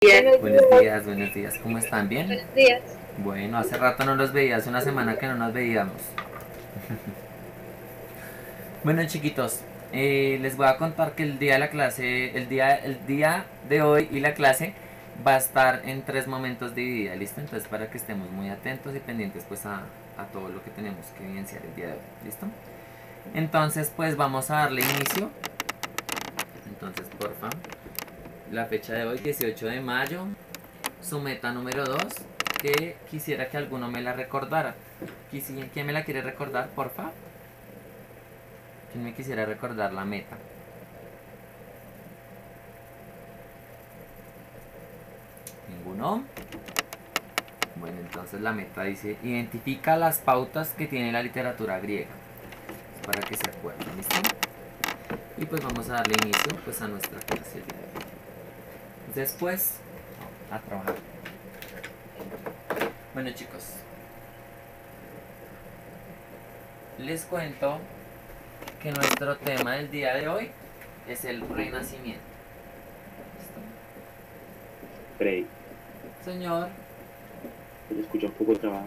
Buenos días, ¿cómo están? ¿Bien? Buenos días. Bueno, hace rato no los veía, hace una semana que no nos veíamos. Bueno, chiquitos, les voy a contar que el día de la clase, el día de hoy y la clase va a estar en tres momentos dividida, ¿listo? Entonces para que estemos muy atentos y pendientes pues a todo lo que tenemos que evidenciar el día de hoy, ¿listo? Entonces pues vamos a darle inicio. Entonces, porfa, la fecha de hoy, 18 de mayo, su meta número 2 que quisiera que alguno me la recordara. ¿Quién me la quiere recordar, porfa? ¿Quién me quisiera recordar la meta? ¿Ninguno? Bueno, entonces la meta dice, identifica las pautas que tiene la literatura griega. Es para que se acuerden, ¿listo? Y pues vamos a darle inicio pues a nuestra clase. Después, a trabajar. Bueno, chicos, les cuento que nuestro tema del día de hoy es el renacimiento. ¿Listo? Frey, Señor, se escucha un poco trabado.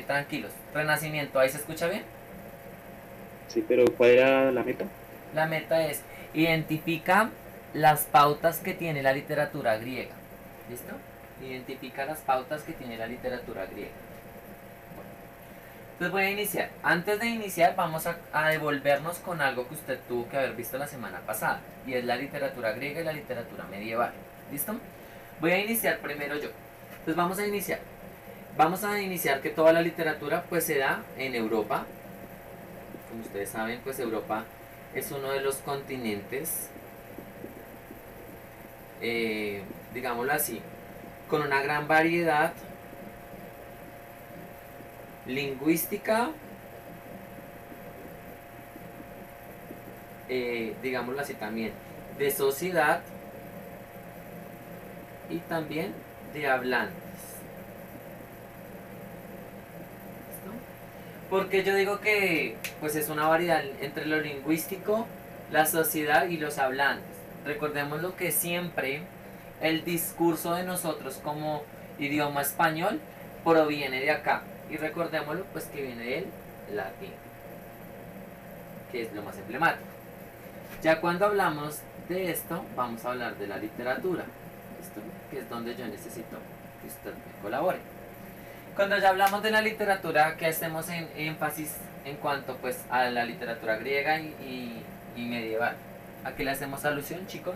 tranquilos. Renacimiento, ¿ahí se escucha bien? Sí, pero ¿cuál era la meta? La meta es identifica las pautas que tiene la literatura griega. ¿Listo? Identifica las pautas que tiene la literatura griega. Bueno, entonces voy a iniciar. Antes de iniciar vamos a devolvernos con algo que usted tuvo que haber visto la semana pasada. Y es la literatura griega y la literatura medieval. ¿Listo? Voy a iniciar primero yo. Entonces vamos a iniciar. Vamos a iniciar que toda la literatura pues se da en Europa. Como ustedes saben, pues Europa es uno de los continentes, digámoslo así, con una gran variedad lingüística, digámoslo así también, de sociedad y también de hablantes. ¿Listo? Porque yo digo que pues es una variedad entre lo lingüístico, la sociedad y los hablantes. Recordemos lo que siempre el discurso de nosotros como idioma español proviene de acá. Y recordémoslo pues que viene del latín, que es lo más emblemático. Ya cuando hablamos de esto, vamos a hablar de la literatura, ¿listo? Que es donde yo necesito que usted me colabore. Cuando ya hablamos de la literatura, que hacemos en énfasis en cuanto pues a la literatura griega y medieval. ¿A qué le hacemos alusión, chicos?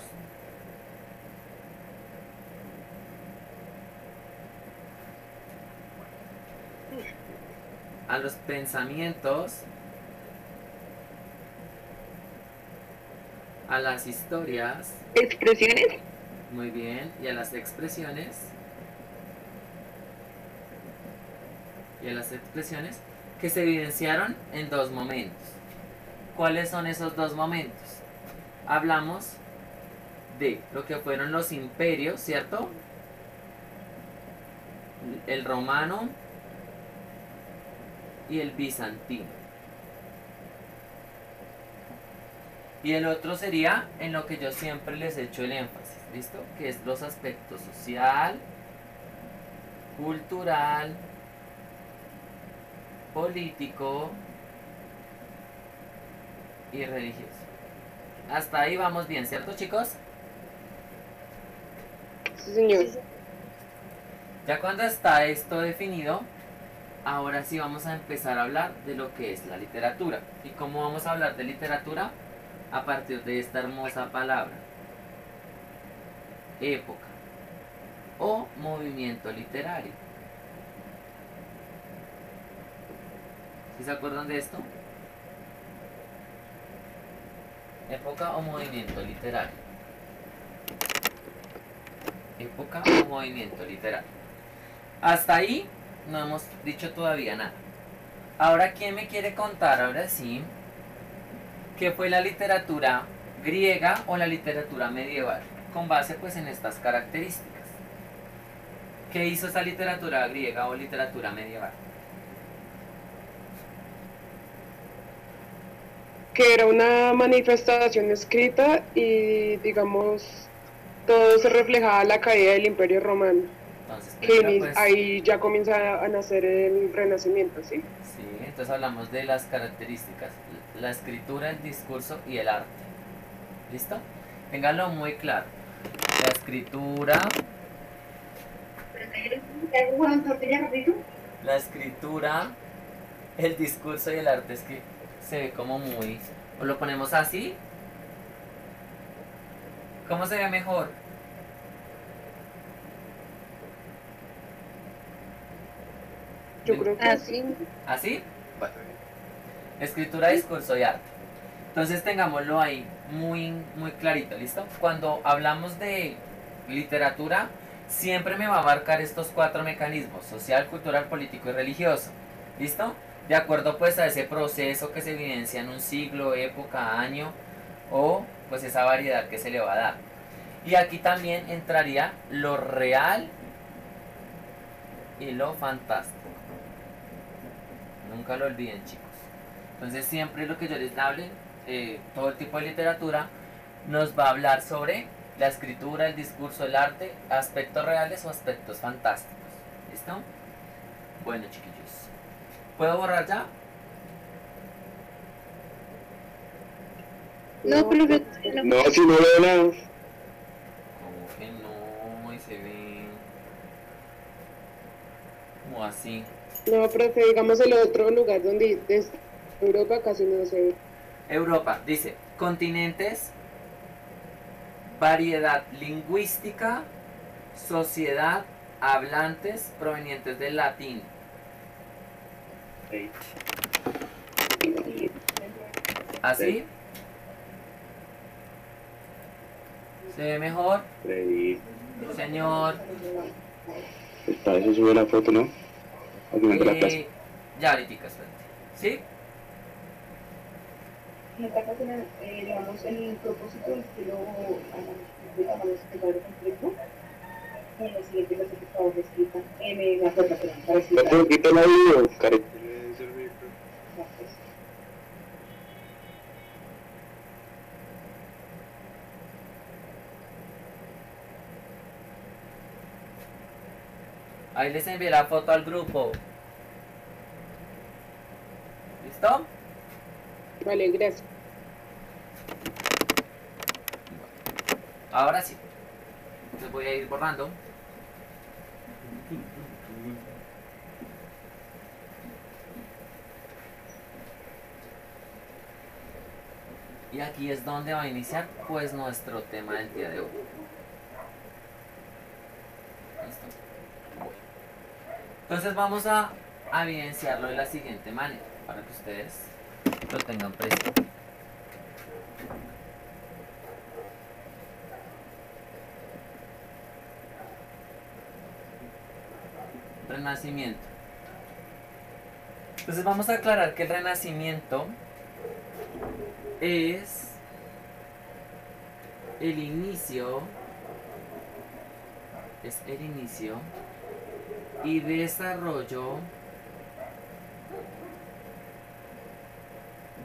A los pensamientos, a las historias, Expresiones. muy bien, y a las expresiones, que se evidenciaron en dos momentos. ¿Cuáles son esos dos momentos? Hablamos de lo que fueron los imperios, ¿cierto? El romano y el bizantino. Y el otro sería en lo que yo siempre les he hecho el énfasis, ¿listo? Que es los aspectos social, cultural, político y religioso. Hasta ahí vamos bien, ¿cierto, chicos? Sí, señor. Ya cuando está esto definido, ahora sí vamos a empezar a hablar de lo que es la literatura. ¿Y cómo vamos a hablar de literatura? A partir de esta hermosa palabra, época o movimiento literario. ¿Sí se acuerdan de esto? Época o movimiento literario. Época o movimiento literario. Hasta ahí no hemos dicho todavía nada. Ahora, ¿quién me quiere contar ahora sí qué fue la literatura griega o la literatura medieval? Con base pues en estas características. ¿Qué hizo esa literatura griega o literatura medieval? Que era una manifestación escrita y, digamos, todo se refleja la caída del Imperio Romano, Entonces, que primero pues, ahí ya comienza a nacer el Renacimiento, ¿sí? sí, entonces hablamos de las características, la escritura, el discurso y el arte. ¿Listo? Ténganlo muy claro. La escritura, la escritura, el discurso y el arte es que se ve como muy... O lo ponemos así. ¿Cómo se ve mejor? Yo creo que así. ¿Así? Bueno. Escritura, discurso y arte. Entonces tengámoslo ahí muy, muy clarito, ¿listo? Cuando hablamos de literatura, siempre me va a marcar estos 4 mecanismos: social, cultural, político y religioso. ¿Listo? De acuerdo pues a ese proceso que se evidencia en un siglo, época, año o pues esa variedad que se le va a dar. Y aquí también entraría lo real y lo fantástico. Nunca lo olviden, chicos. Entonces siempre lo que yo les hable, todo el tipo de literatura, nos va a hablar sobre la escritura, el discurso, el arte, aspectos reales o aspectos fantásticos. ¿Listo? Bueno, chiquillos. ¿Puedo borrar ya? No, profe, No, si no veo nada. Como que no, y se ve como así. no, profe, digamos el otro lugar donde es Europa casi no se ve. Europa, dice, continentes, variedad lingüística, sociedad, hablantes provenientes del latín. Ahí. ¿Así? ¿Se ve mejor? Freddy. Señor. Pues para eso sube la foto, ¿no? Al final de la clase. Ya ahorita, espérate. ¿Sí? En esta ocasión, digamos, el propósito es que lo hagamos completo. En la siguiente clase, por favor, escrita. Me acuerdo, perdón, para No explicar. te quita el audio, Karen. Ahí les envié la foto al grupo. ¿Listo? Vale, gracias. Ahora sí. Les voy a ir borrando. Y aquí es donde va a iniciar pues nuestro tema del día de hoy. ¿Listo? Bueno. Entonces vamos a evidenciarlo de la siguiente manera, para que ustedes lo tengan presente. Renacimiento. Entonces vamos a aclarar que el Renacimiento es el inicio y desarrollo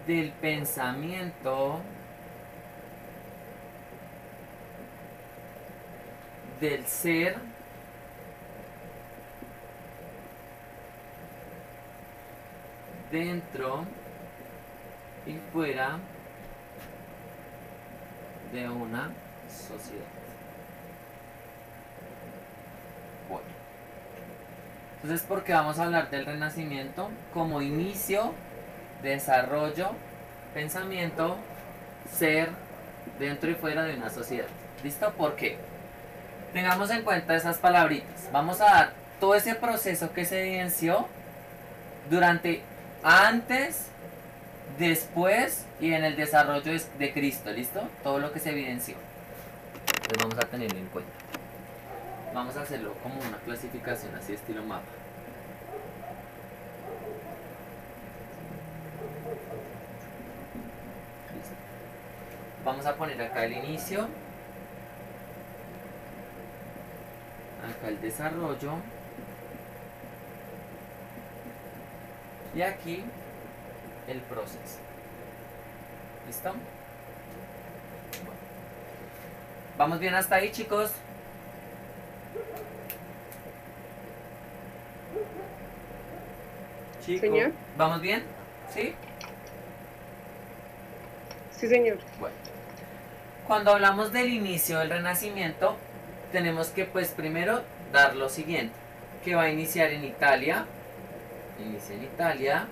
del pensamiento, del ser dentro y fuera de una sociedad. Bueno, entonces, ¿por qué vamos a hablar del Renacimiento? Como inicio, desarrollo, pensamiento, ser dentro y fuera de una sociedad. ¿Listo? ¿Por qué? Tengamos en cuenta esas palabritas. Vamos a dar todo ese proceso que se evidenció durante, antes, después y en el desarrollo de Cristo. ¿Listo? Todo lo que se evidenció. Entonces vamos a tenerlo en cuenta. Vamos a hacerlo como una clasificación así estilo mapa. Listo. Vamos a poner acá el inicio, acá el desarrollo y aquí el proceso. ¿Listo? Bueno. ¿Vamos bien hasta ahí, chicos? Chicos, Señor. ¿vamos bien? ¿Sí? Sí, señor. Bueno. Cuando hablamos del inicio del Renacimiento, tenemos que pues primero dar lo siguiente, que va a iniciar en Italia. Inicia en Italia.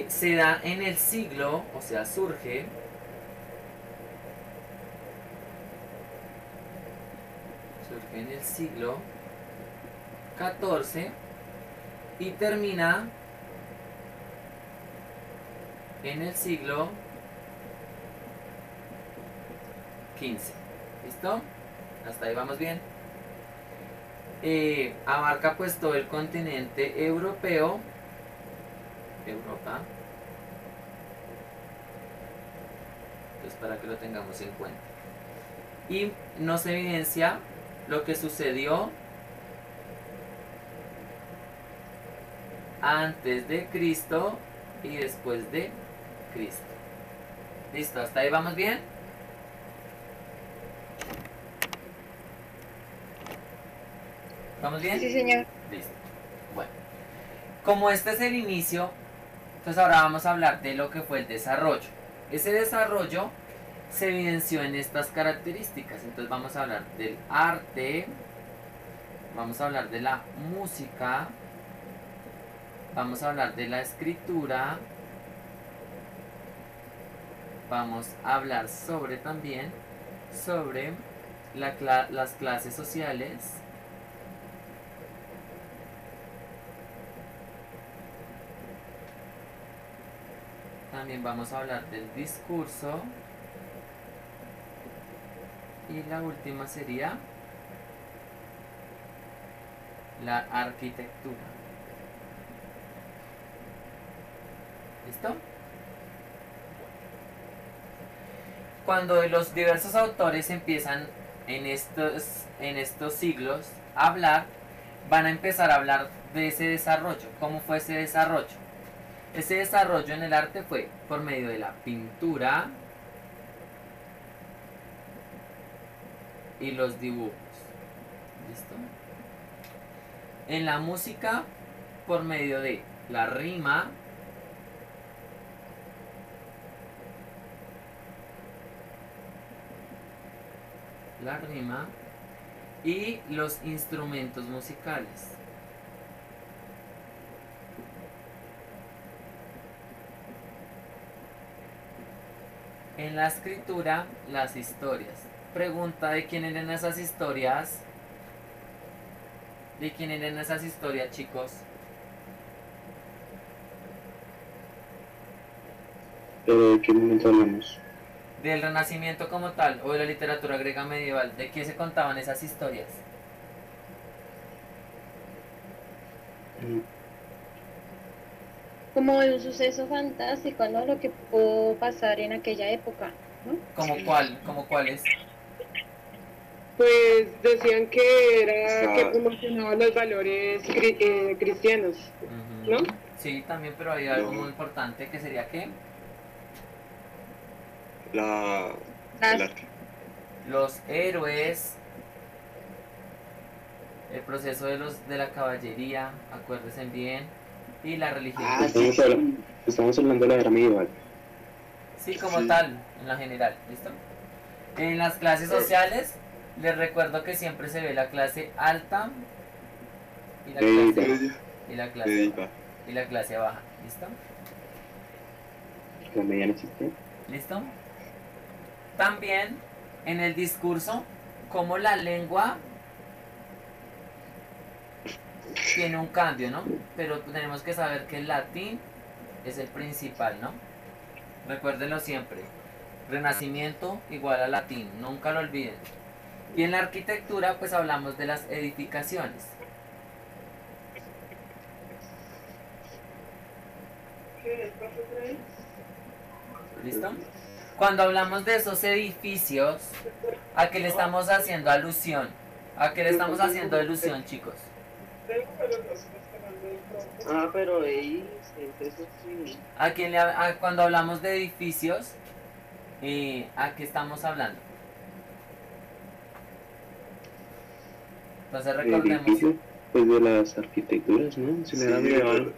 Se da en el siglo, o sea, surge en el siglo XIV y termina en el siglo XV. ¿Listo? Hasta ahí vamos bien. Abarca pues todo el continente europeo, Europa. Entonces para que lo tengamos en cuenta. Y nos evidencia lo que sucedió antes de Cristo y después de Cristo. ¿Listo? ¿Hasta ahí vamos bien? ¿Vamos bien? Sí, señor. Listo. Bueno, como este es el inicio, entonces ahora vamos a hablar de lo que fue el desarrollo. Ese desarrollo se evidenció en estas características. Entonces vamos a hablar del arte, vamos a hablar de la música, vamos a hablar de la escritura, vamos a hablar sobre también sobre las clases sociales, también vamos a hablar del discurso y la última sería la arquitectura. ¿Listo? Cuando los diversos autores empiezan en estos siglos a hablar, van a empezar a hablar de ese desarrollo. ¿Cómo fue ese desarrollo? Ese desarrollo en el arte fue por medio de la pintura y los dibujos. ¿Listo? En la música, por medio de la rima, y los instrumentos musicales. En la escritura, las historias. Pregunta: ¿de quién eran esas historias? ¿De quién eran esas historias, chicos? ¿De qué momento hablamos? Del Renacimiento como tal, o de la literatura griega medieval. ¿De qué se contaban esas historias? Como de un suceso fantástico, ¿no? Lo que pudo pasar en aquella época, ¿no? ¿Como cuál? ¿Como cuáles? Pues decían que era Está- que promocionaba los valores cristianos, Ujú. ¿no? Sí, también, pero hay algo No. muy importante que sería que El Las- arte. los héroes, el proceso de la caballería, acuérdense bien, y la religión. Estamos hablando de la era medieval. Sí, como Sí. tal, en la general, ¿listo? En las clases sociales, les recuerdo que siempre se ve la clase alta y la clase, y la clase baja, y la clase baja, ¿listo? La media no existe. ¿Listo? También en el discurso, como la lengua tiene un cambio, ¿no? Pero tenemos que saber que el latín es el principal, ¿no? Recuérdenlo siempre. Renacimiento igual a latín, nunca lo olviden. Y en la arquitectura, pues hablamos de las edificaciones. ¿Listo? Cuando hablamos de esos edificios, ¿a qué le estamos haciendo alusión? ¿A qué le estamos haciendo alusión, chicos? Ah, pero ahí, eso sí. Cuando hablamos de edificios, ¿a qué estamos hablando? Entonces El recordemos, edificio, pues de las arquitecturas, ¿no? Si no era medieval,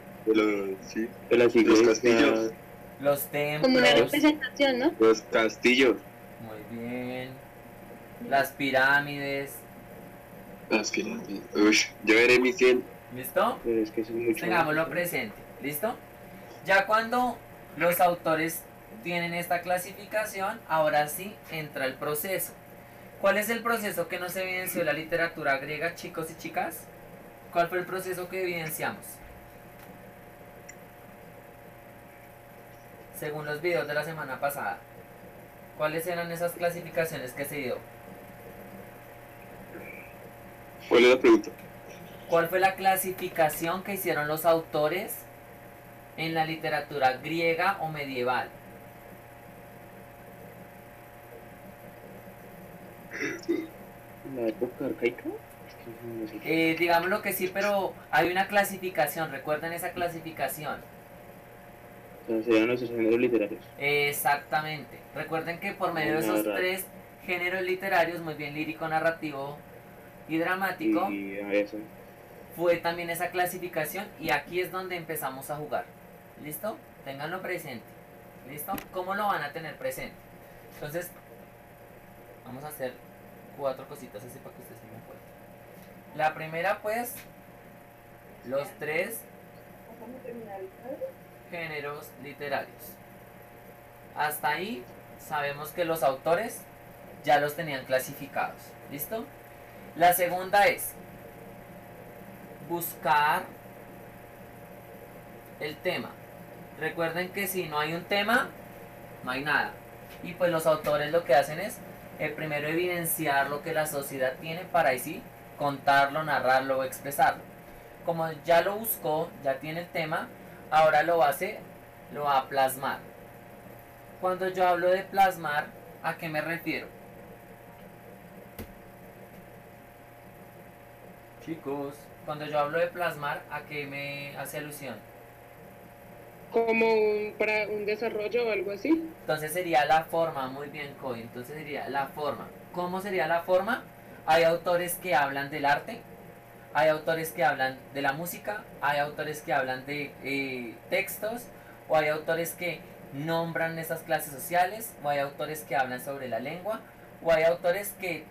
Sí, de las los iglesias, castillos. los Como una templos, representación, ¿no? los castillos. muy bien, las pirámides, Las pirámides. Uy, yo veré mi 100. ¿listo? pero es que eso es mucho Tengámoslo más, ¿no? presente, ¿listo? Ya cuando los autores tienen esta clasificación, ahora sí entra el proceso. ¿Cuál es el proceso que nos evidenció la literatura griega, chicos y chicas? ¿Cuál fue el proceso que evidenciamos? Según los videos de la semana pasada, ¿cuáles eran esas clasificaciones que se dio? ¿Cuál es la pregunta? ¿Cuál fue la clasificación que hicieron los autores en la literatura griega o medieval? ¿En la época arcaica? Es que no sé. Digámoslo que sí, pero hay una clasificación, recuerden esa clasificación. O sea, serían los géneros literarios. Exactamente. Recuerden que por medio de esos Narrar. tres géneros literarios, muy bien lírico, narrativo y dramático, Y a eso. fue también esa clasificación y aquí es donde empezamos a jugar. ¿Listo? Ténganlo presente. ¿Listo? ¿Cómo lo van a tener presente? Entonces, vamos a hacer 4 cositas así para que ustedes se den cuenta. La primera, pues, los 3 Vamos a terminar el cuadro. géneros literarios. Hasta ahí sabemos que los autores ya los tenían clasificados. ¿Listo? La segunda es buscar el tema. Recuerden que si no hay un tema, no hay nada. Y pues los autores lo que hacen es primero evidenciar lo que la sociedad tiene para ahí sí contarlo, narrarlo o expresarlo. Como ya lo buscó, ya tiene el tema, ahora lo va a hacer, lo va a plasmar. Cuando yo hablo de plasmar, ¿a qué me refiero? Chicos, cuando yo hablo de plasmar, ¿a qué me hace alusión? Como para un desarrollo o algo así. Entonces sería la forma, muy bien, Cody. Entonces sería la forma. ¿Cómo sería la forma? Hay autores que hablan del arte, hay autores que hablan de la música, hay autores que hablan de textos, o hay autores que nombran esas clases sociales, o hay autores que hablan sobre la lengua, o hay autores que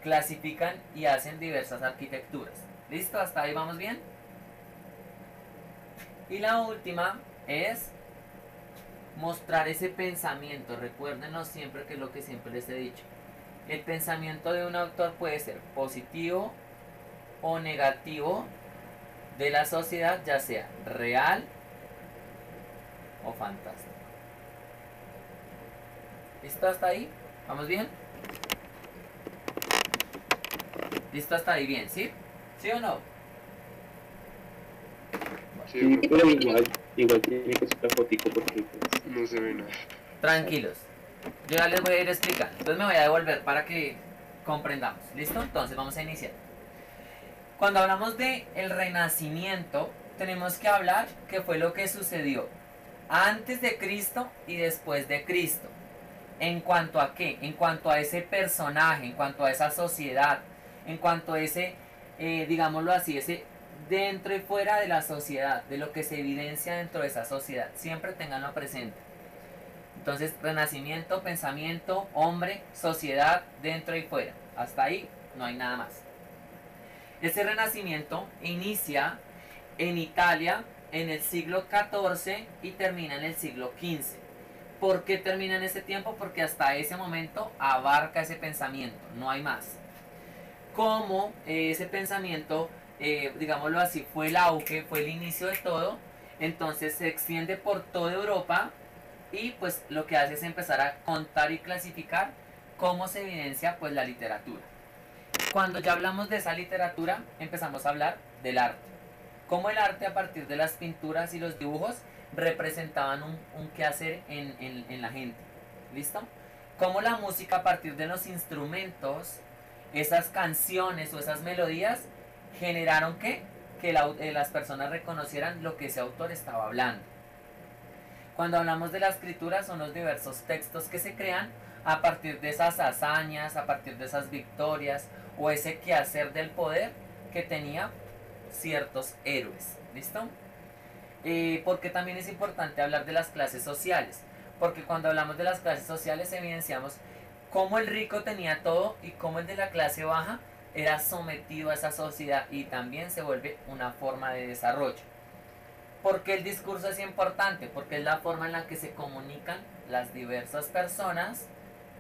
clasifican y hacen diversas arquitecturas. ¿Listo? ¿Hasta ahí vamos bien? Y la última es mostrar ese pensamiento. Recuérdenos siempre que es lo que siempre les he dicho. El pensamiento de un autor puede ser positivo o negativo de la sociedad, ya sea real o fantástico. ¿Listo hasta ahí? ¿Vamos bien? ¿Listo hasta ahí bien? ¿Sí? ¿Sí o no? Sí, pero igual tiene que ser la fotico porque pues, No se ve nada. Tranquilos. Yo ya les voy a ir explicando. Entonces me voy a devolver para que comprendamos. ¿Listo? Entonces vamos a iniciar. Cuando hablamos de el Renacimiento, tenemos que hablar qué fue lo que sucedió antes de Cristo y después de Cristo. ¿En cuanto a qué? En cuanto a ese personaje, en cuanto a esa sociedad, en cuanto a ese, digámoslo así, ese dentro y fuera de la sociedad, de lo que se evidencia dentro de esa sociedad. Siempre tenganlo presente. Entonces, renacimiento, pensamiento, hombre, sociedad, dentro y fuera. Hasta ahí no hay nada más. Este renacimiento inicia en Italia en el siglo XIV y termina en el siglo XV. ¿Por qué termina en ese tiempo? Porque hasta ese momento abarca ese pensamiento, no hay más. Como ese pensamiento, digámoslo así, fue el auge, fue el inicio de todo, entonces se extiende por toda Europa y pues lo que hace es empezar a contar y clasificar cómo se evidencia pues la literatura. Cuando ya hablamos de esa literatura, empezamos a hablar del arte. Cómo el arte a partir de las pinturas y los dibujos representaban un quehacer en la gente. ¿Listo? Cómo la música a partir de los instrumentos, esas canciones o esas melodías generaron que las personas reconocieran lo que ese autor estaba hablando. Cuando hablamos de la escritura son los diversos textos que se crean a partir de esas hazañas, a partir de esas victorias o ese quehacer del poder que tenía ciertos héroes. ¿Listo? Porque también es importante hablar de las clases sociales, porque cuando hablamos de las clases sociales evidenciamos cómo el rico tenía todo y cómo el de la clase baja era sometido a esa sociedad y también se vuelve una forma de desarrollo. ¿Por qué el discurso es importante? Porque es la forma en la que se comunican las diversas personas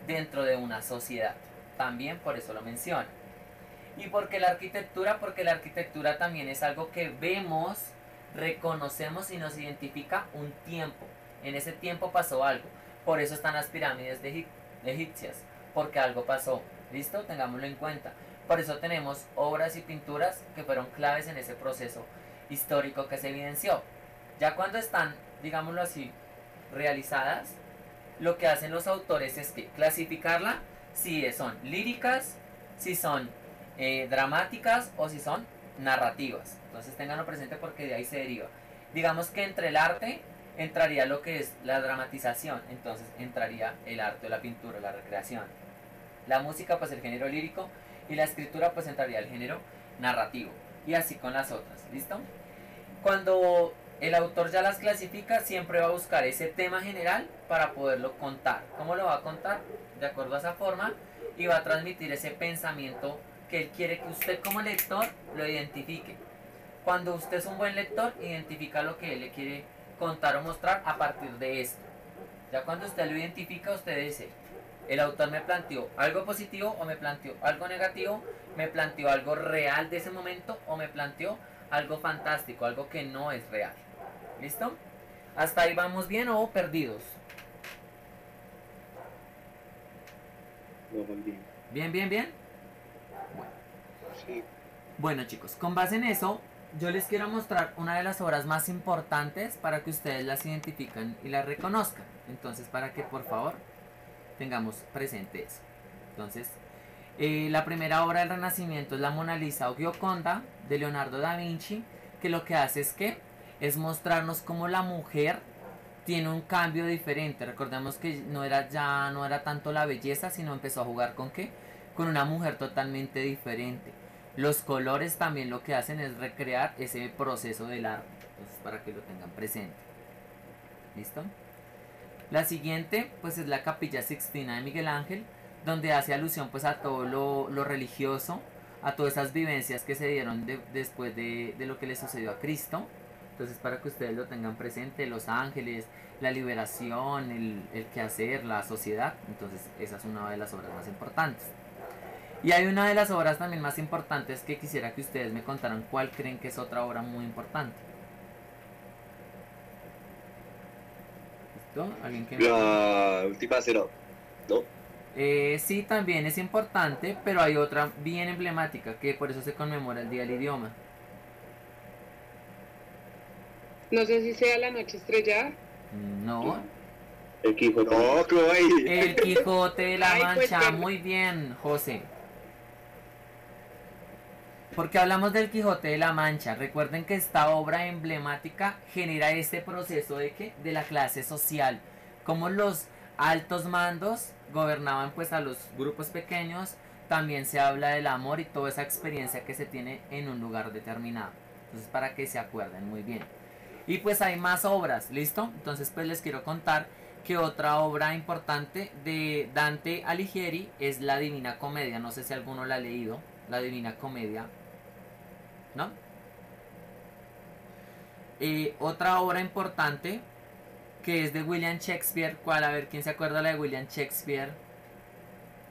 dentro de una sociedad. También por eso lo menciono. ¿Y por qué la arquitectura? Porque la arquitectura también es algo que vemos, reconocemos y nos identifica un tiempo. En ese tiempo pasó algo. Por eso están las pirámides de egipcias. Porque algo pasó. ¿Listo? Tengámoslo en cuenta. Por eso tenemos obras y pinturas que fueron claves en ese proceso histórico que se evidenció. Ya cuando están, digámoslo así, realizadas, lo que hacen los autores es que clasificarla si son líricas, si son dramáticas o si son narrativas. Entonces ténganlo presente porque de ahí se deriva. Digamos que entre el arte entraría lo que es la dramatización, entonces entraría el arte o la pintura, la recreación. La música pues el género lírico y la escritura pues entraría el género narrativo. Y así con las otras, ¿listo? Cuando el autor ya las clasifica, siempre va a buscar ese tema general para poderlo contar. ¿Cómo lo va a contar? De acuerdo a esa forma, y va a transmitir ese pensamiento que él quiere que usted como lector lo identifique. Cuando usted es un buen lector, identifica lo que él le quiere contar o mostrar a partir de esto. Ya cuando usted lo identifica, usted dice, el autor me planteó algo positivo o me planteó algo negativo, me planteó algo real de ese momento o me planteó algo fantástico, algo que no es real. ¿Listo? ¿Hasta ahí vamos bien o perdidos? No, muy bien. ¿Bien, bien, bien? Bueno. Sí. Bueno chicos, con base en eso, yo les quiero mostrar una de las obras más importantes para que ustedes las identifiquen y las reconozcan. Entonces, para que por favor tengamos presente eso. Entonces, la primera obra del Renacimiento es la Mona Lisa o Gioconda de Leonardo da Vinci, que lo que hace es mostrarnos cómo la mujer tiene un cambio diferente. Recordemos que no era tanto la belleza, sino empezó a jugar con ¿qué? Con una mujer totalmente diferente. Los colores también lo que hacen es recrear ese proceso del arte. Entonces, para que lo tengan presente. ¿Listo? La siguiente, pues es la Capilla Sixtina de Miguel Ángel, donde hace alusión pues a todo lo religioso, a todas esas vivencias que se dieron después de lo que le sucedió a Cristo. Entonces, para que ustedes lo tengan presente, los ángeles, la liberación, el quehacer, la sociedad. Entonces, esa es una de las obras más importantes. Y hay una de las obras también más importantes que quisiera que ustedes me contaran cuál creen que es otra obra muy importante. ¿Listo? ¿Alguien que me... La última cena, ¿no? Sí, también es importante, pero hay otra bien emblemática que por eso se conmemora el Día del Idioma. No sé si sea La Noche Estrellada. No, El Quijote. No, Chloe. el Quijote de la Ay, pues, Mancha. perdón. Muy bien, José. Porque hablamos del Quijote de la Mancha. Recuerden que esta obra emblemática genera este proceso de ¿qué? De la clase social. Como los altos mandos gobernaban pues a los grupos pequeños. También se habla del amor y toda esa experiencia que se tiene en un lugar determinado. Entonces, para que se acuerden muy bien. Y pues hay más obras, ¿listo? Entonces pues les quiero contar que otra obra importante de Dante Alighieri es la Divina Comedia. No sé si alguno la ha leído, la Divina Comedia, ¿no? Otra obra importante que es de William Shakespeare. ¿Cuál? A ver, ¿quién se acuerda la de William Shakespeare?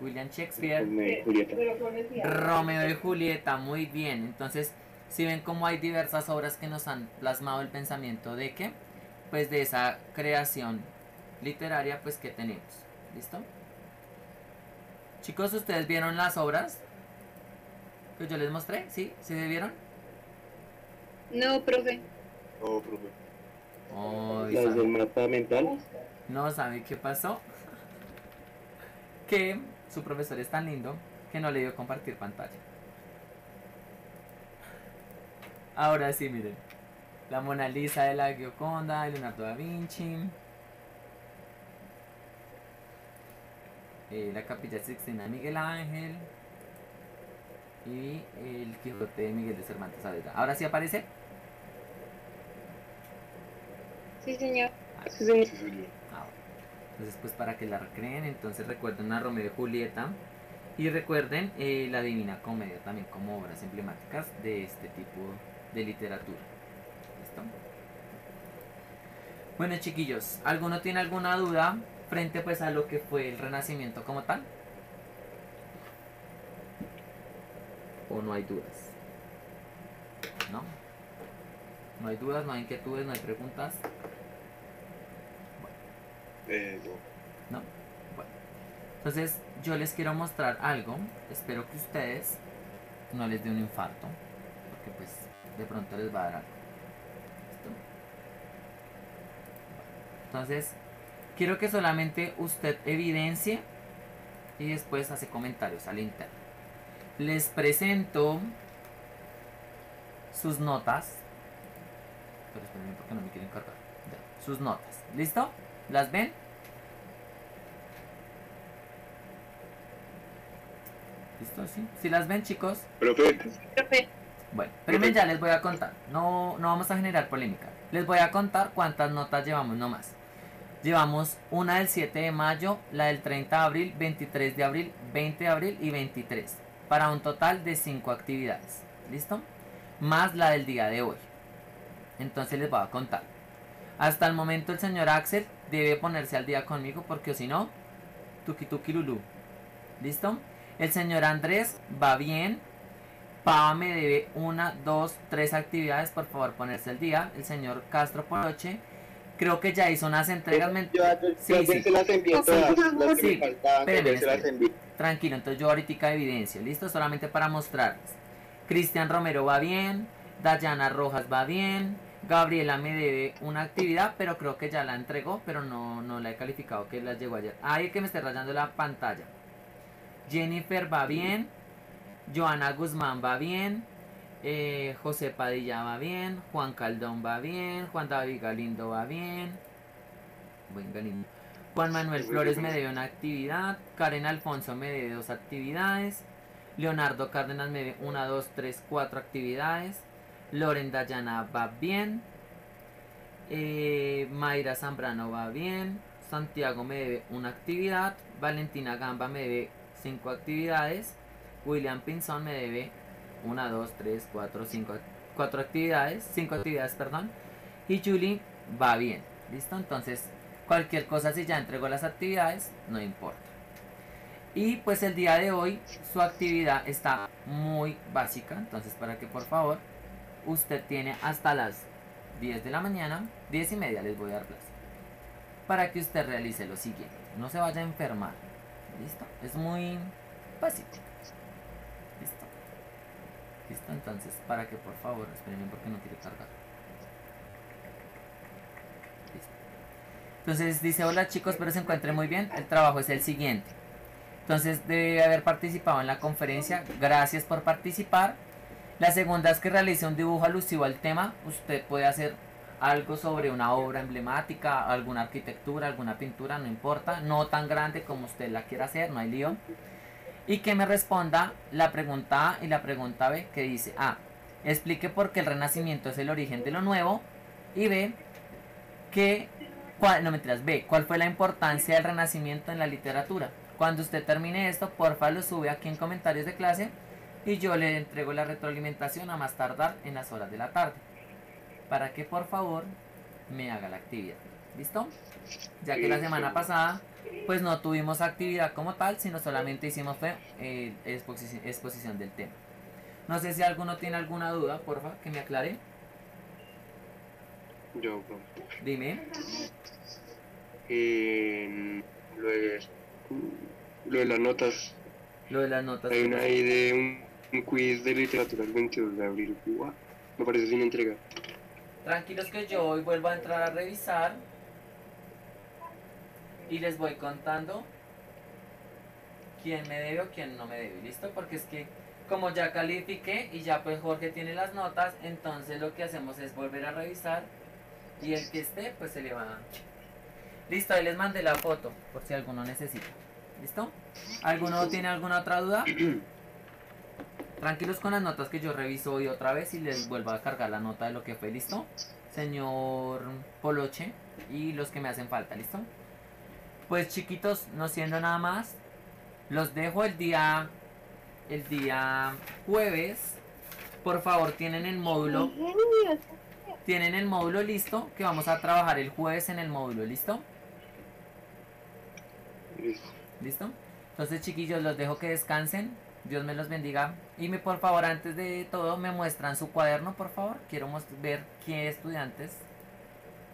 William Shakespeare, Julieta. Pero con el diablo. Romeo y Julieta, muy bien. Entonces, si ven cómo hay diversas obras que nos han plasmado el pensamiento de que, pues de esa creación literaria, pues que tenemos. ¿Listo? Chicos, ¿ustedes vieron las obras que yo les mostré? ¿Sí? ¿Sí se vieron? No, profe. No, profe. Ay, Las ¿sabe? del mapa mental. No, ¿sabe qué pasó? Que su profesor es tan lindo que no le dio compartir pantalla. Ahora sí, miren. La Mona Lisa de la Gioconda, de Leonardo da Vinci. La Capilla Sixtina de Miguel Ángel. y El Quijote de Miguel de Cervantes Saavedra. ¿Ahora sí aparece? Sí, señor. Sí, señor. Sí, señor. Ah, bueno. Entonces, pues para que la recreen, entonces recuerden a Romeo y Julieta y recuerden la Divina Comedia también como obras emblemáticas de este tipo de literatura. ¿Listo? Bueno, chiquillos, ¿alguno tiene alguna duda frente pues a lo que fue el Renacimiento como tal? ¿O no hay dudas? ¿No? ¿No hay dudas, no hay inquietudes, no hay preguntas? No. ¿No? Bueno. Entonces yo les quiero mostrar algo. Espero que ustedes no les dé un infarto. Porque pues de pronto les va a dar algo. ¿Listo? Entonces quiero que solamente usted evidencie y después hace comentarios al interno. Les presento sus notas. Pero espérenme porque no me quieren cargar. Ya, sus notas. ¿Listo? ¿Las ven? ¿Listo? ¿Sí? ¿Sí las ven, chicos? Profe, Profe, Bueno, primero ya les voy a contar. No vamos a generar polémica. Les voy a contar cuántas notas llevamos nomás. Llevamos una del 7 de mayo, la del 30 de abril, 23 de abril, 20 de abril y 23. Para un total de 5 actividades. ¿Listo? Más la del día de hoy. Entonces les voy a contar. Hasta el momento el señor Axel debe ponerse al día conmigo porque si no, tuki tuki lulú. ¿Listo? El señor Andrés va bien. Pava me debe 1, 2, 3 actividades. Por favor, ponerse al día. El señor Castro Poroche creo que ya hizo unas entregas. Sí, sí. se las envié todas, las que Sí, me faltaban, espéreme, se las espéreme. envié. Tranquilo, entonces yo ahorita evidencia. ¿Listo? Solamente para mostrarles. Cristian Romero va bien. Dayana Rojas va bien. Gabriela me debe una actividad, pero creo que ya la entregó, pero no la he calificado, que la llegó ayer. Ay, que me esté rayando la pantalla. Jennifer va bien. Joana Guzmán va bien. José Padilla va bien. Juan Caldón va bien. Juan David Galindo va bien. Buen Galindo. Juan Manuel Flores me debe una actividad. Karen Alfonso me debe 2 actividades. Leonardo Cárdenas me debe 1, 2, 3, 4 actividades. Loren Dayana va bien. Mayra Zambrano va bien. Santiago me debe una actividad. Valentina Gamba me debe 5 actividades. William Pinzón me debe 1, 2, 3, 4, 5 actividades. 5 actividades, perdón. Y Julie va bien. ¿Listo? Entonces, cualquier cosa, si ya entregó las actividades, no importa. Y pues el día de hoy su actividad está muy básica. Entonces, para que por favor usted tiene hasta las 10 de la mañana, 10 y media les voy a dar plazo, para que usted realice lo siguiente. No se vaya a enfermar. ¿Listo? Es muy básico. ¿Listo? ¿Listo? Entonces, para que por favor, espérenme porque no quiere cargar. Listo. Entonces dice, hola chicos, espero se encuentren muy bien. El trabajo es el siguiente. Entonces debe haber participado en la conferencia. Gracias por participar. La segunda es que realice un dibujo alusivo al tema. Usted puede hacer algo sobre una obra emblemática, alguna arquitectura, alguna pintura, no importa. No tan grande como usted la quiera hacer, no hay lío. Y que me responda la pregunta A y la pregunta B, que dice A, explique por qué el Renacimiento es el origen de lo nuevo. Y B, B, ¿cuál fue la importancia del Renacimiento en la literatura? Cuando usted termine esto, porfa lo sube aquí en comentarios de clase y yo le entrego la retroalimentación a más tardar en las horas de la tarde, para que por favor me haga la actividad. ¿Listo? Ya que la semana pasada pues no tuvimos actividad como tal, sino solamente hicimos exposición del tema. No sé si alguno tiene alguna duda, porfa, que me aclare. Yo, bro. Dime. Lo de las notas. Lo de las notas. Hay una ahí de un quiz de literatura el 22 de abril. Guau, me parece sin entrega. Tranquilos que yo hoy vuelvo a entrar a revisar y les voy contando quién me debe o quién no me debe, ¿listo? Porque es que como ya califiqué y ya pues Jorge tiene las notas, entonces lo que hacemos es volver a revisar y el que esté pues se le va. Listo, ahí les mandé la foto por si alguno necesita. ¿Listo? ¿Alguno tiene alguna otra duda? Tranquilos con las notas que yo reviso hoy otra vez y les vuelvo a cargar la nota de lo que fue, ¿listo? Señor Poloche y los que me hacen falta, ¿listo? Pues chiquitos, no siendo nada más, los dejo el día jueves. Por favor, tienen el módulo listo, que vamos a trabajar el jueves en el módulo, ¿listo? Listo. ¿Listo? Entonces, chiquillos, los dejo que descansen. Dios me los bendiga. Y por favor, antes de todo, me muestran su cuaderno, por favor. Quiero ver qué estudiantes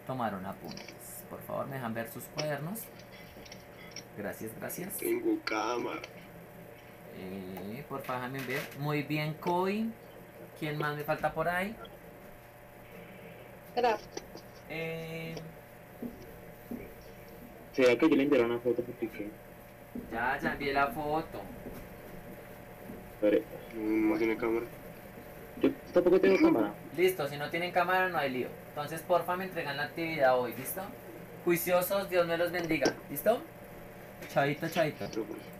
tomaron apuntes. Por favor, me dejan ver sus cuadernos. Gracias, gracias. Tengo cámara. Por favor, déjame ver. Muy bien, Koi. ¿Quién más me falta por ahí? Craft. ¿Será que yo le enviaré una foto porque qué? Ya envié la foto. Pero No tiene cámara. yo tampoco tengo cámara. Listo, si no tienen cámara no hay lío. Entonces, porfa, me entregan la actividad hoy, ¿listo? Juiciosos, Dios me los bendiga, ¿listo? Chaito, chaito. Listo, pues.